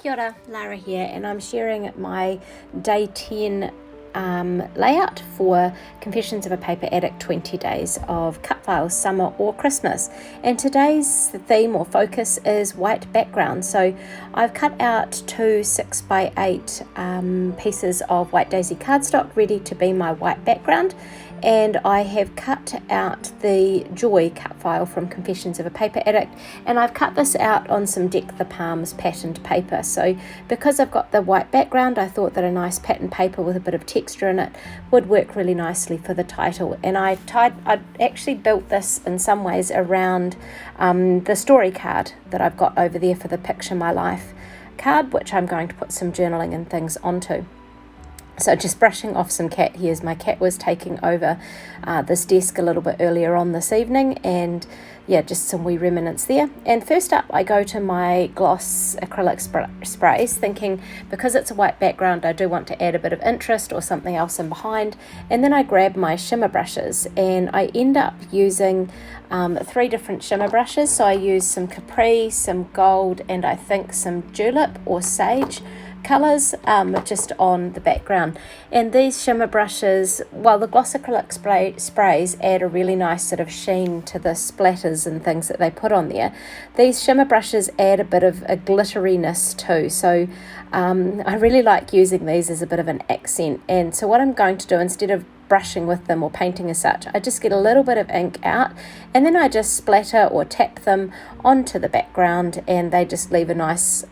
Kia ora, Lara here, and I'm sharing my day 10 layout for Confessions of a Paper Addict 20 Days of Cutfiles, Summer or Christmas. And today's theme or focus is white background. So I've cut out two 6x8 pieces of white daisy cardstock ready to be my white background. And I have cut out the Joy cut file from Confessions of a Paper Addict, and I've cut this out on some Deck the Palms patterned paper. So because I've got the white background, I thought that a nice patterned paper with a bit of texture in it would work really nicely for the title. And I actually built this in some ways around the story card that I've got over there for the Picture My Life card, which I'm going to put some journaling and things onto. So just brushing off some cat hairs. My cat was taking over this desk a little bit earlier on this evening, and yeah, just some wee remnants there. And first up, I go to my gloss acrylic sprays, thinking because it's a white background, I do want to add a bit of interest or something else in behind. And then I grab my shimmer brushes, and I end up using 3 different shimmer brushes. So I use some Capri, some gold, and I think some julep or sage colours just on the background. And these shimmer brushes, well, the gloss acrylic sprays add a really nice sort of sheen to the splatters and things that they put on there. These shimmer brushes add a bit of a glitteriness too, so I really like using these as a bit of an accent. And so what I'm going to do, instead of brushing with them or painting as such, I just get a little bit of ink out, and then I just splatter or tap them onto the background, and they just leave a nice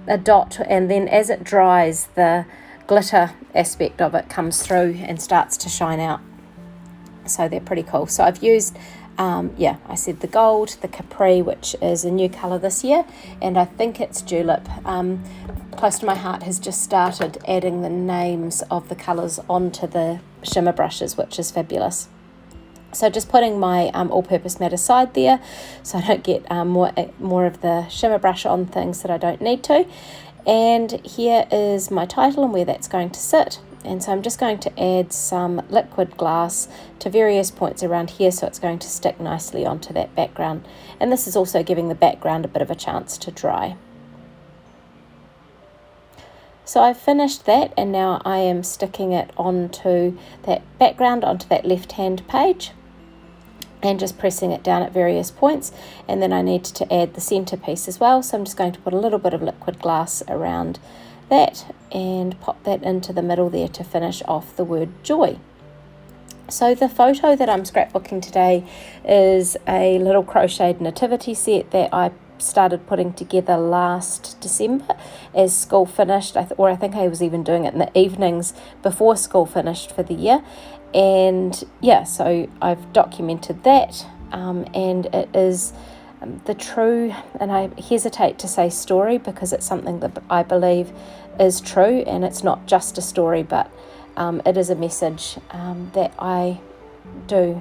a dot, and then as it dries, the glitter aspect of it comes through and starts to shine out. So they're pretty cool. So I've used I said the gold, the Capri, which is a new colour this year, and I think it's julep. Close to My Heart has just started adding the names of the colours onto the shimmer brushes, which is fabulous. So just putting my all-purpose mat aside there so I don't get more of the shimmer brush on things that I don't need to. And here is my title and where that's going to sit. And so I'm just going to add some liquid glass to various points around here so it's going to stick nicely onto that background. And this is also giving the background a bit of a chance to dry. So I've finished that, and now I am sticking it onto that background, onto that left-hand page, and just pressing it down at various points. And then I need to add the centerpiece as well, so I'm just going to put a little bit of liquid glass around that and pop that into the middle there to finish off the word joy. So the photo that I'm scrapbooking today is a little crocheted nativity set that I started putting together last December as school finished, I think I was even doing it in the evenings before school finished for the year. And yeah, so I've documented that, and it is the true, and I hesitate to say story because it's something that I believe is true, and it's not just a story, but it is a message that I do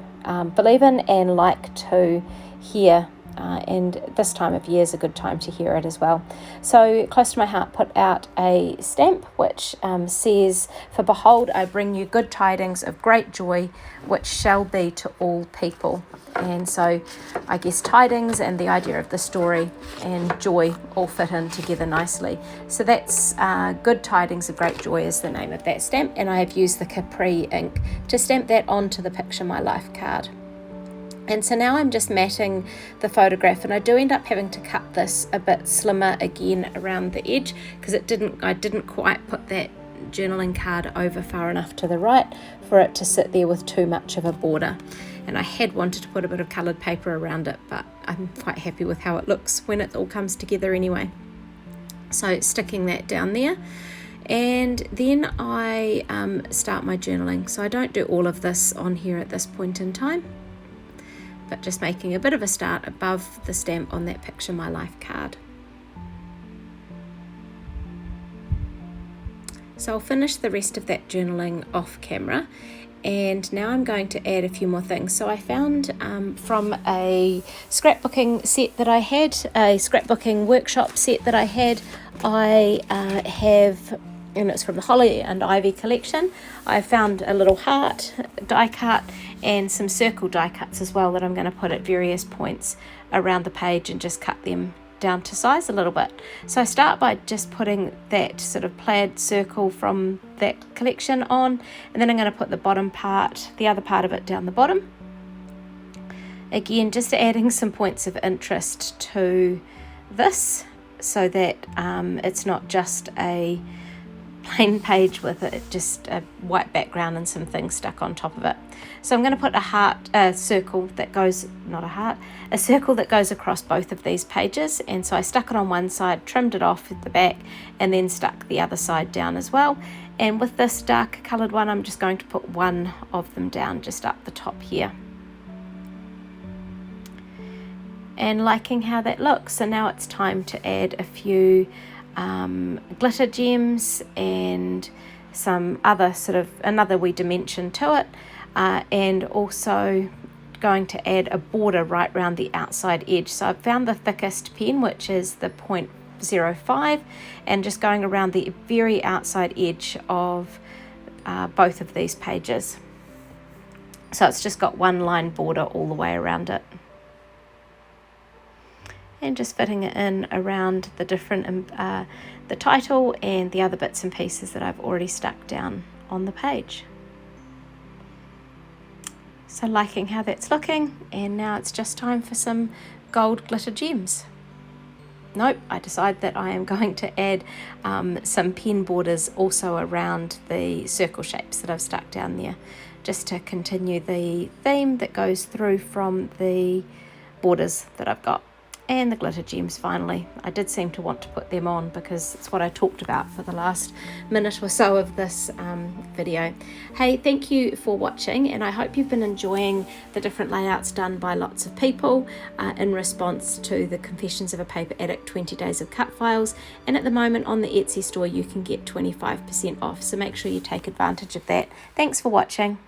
believe in and like to hear. And this time of year is a good time to hear it as well. So Close to My Heart put out a stamp which says, "For behold, I bring you good tidings of great joy, which shall be to all people." And so I guess tidings and the idea of the story and joy all fit in together nicely. So that's Good Tidings of Great Joy is the name of that stamp, and I have used the Capri ink to stamp that onto the Picture My Life card. And so now I'm just matting the photograph, and I do end up having to cut this a bit slimmer again around the edge because I didn't quite put that journaling card over far enough to the right for it to sit there with too much of a border. And I had wanted to put a bit of coloured paper around it, but I'm quite happy with how it looks when it all comes together anyway. So sticking that down there. And then I start my journaling. So I don't do all of this on here at this point in time, but just making a bit of a start above the stamp on that Picture My Life card. So I'll finish the rest of that journaling off camera, and now I'm going to add a few more things. So I found from a scrapbooking set that I had, a scrapbooking workshop set that I had, I have, and it's from the Holly and Ivy collection, I found a little heart die cut and some circle die cuts as well that I'm going to put at various points around the page and just cut them down to size a little bit. So I start by just putting that sort of plaid circle from that collection on, and then I'm going to put the bottom part, the other part of it, down the bottom. Again, just adding some points of interest to this so that it's not just a plain page with just a white background and some things stuck on top of it. So I'm going to put a circle that goes across both of these pages, and so I stuck it on one side, trimmed it off at the back, and then stuck the other side down as well. And with this darker coloured one, I'm just going to put one of them down just up the top here. And liking how that looks. So now it's time to add a few glitter gems and some other another wee dimension to it, and also going to add a border right around the outside edge. So I've found the thickest pen, which is the 0.05, and just going around the very outside edge of both of these pages. So it's just got one line border all the way around it. And just fitting it in around the different, the title and the other bits and pieces that I've already stuck down on the page. So liking how that's looking, and now it's just time for some gold glitter gems. Nope, I decide that I am going to add some pen borders also around the circle shapes that I've stuck down there, just to continue the theme that goes through from the borders that I've got. And the glitter gems finally. I did seem to want to put them on because it's what I talked about for the last minute or so of this video. Hey, thank you for watching, and I hope you've been enjoying the different layouts done by lots of people in response to the Confessions of a Paper Addict 20 Days of Cutfiles. And at the moment on the Etsy store you can get 25% off, so make sure you take advantage of that. Thanks for watching.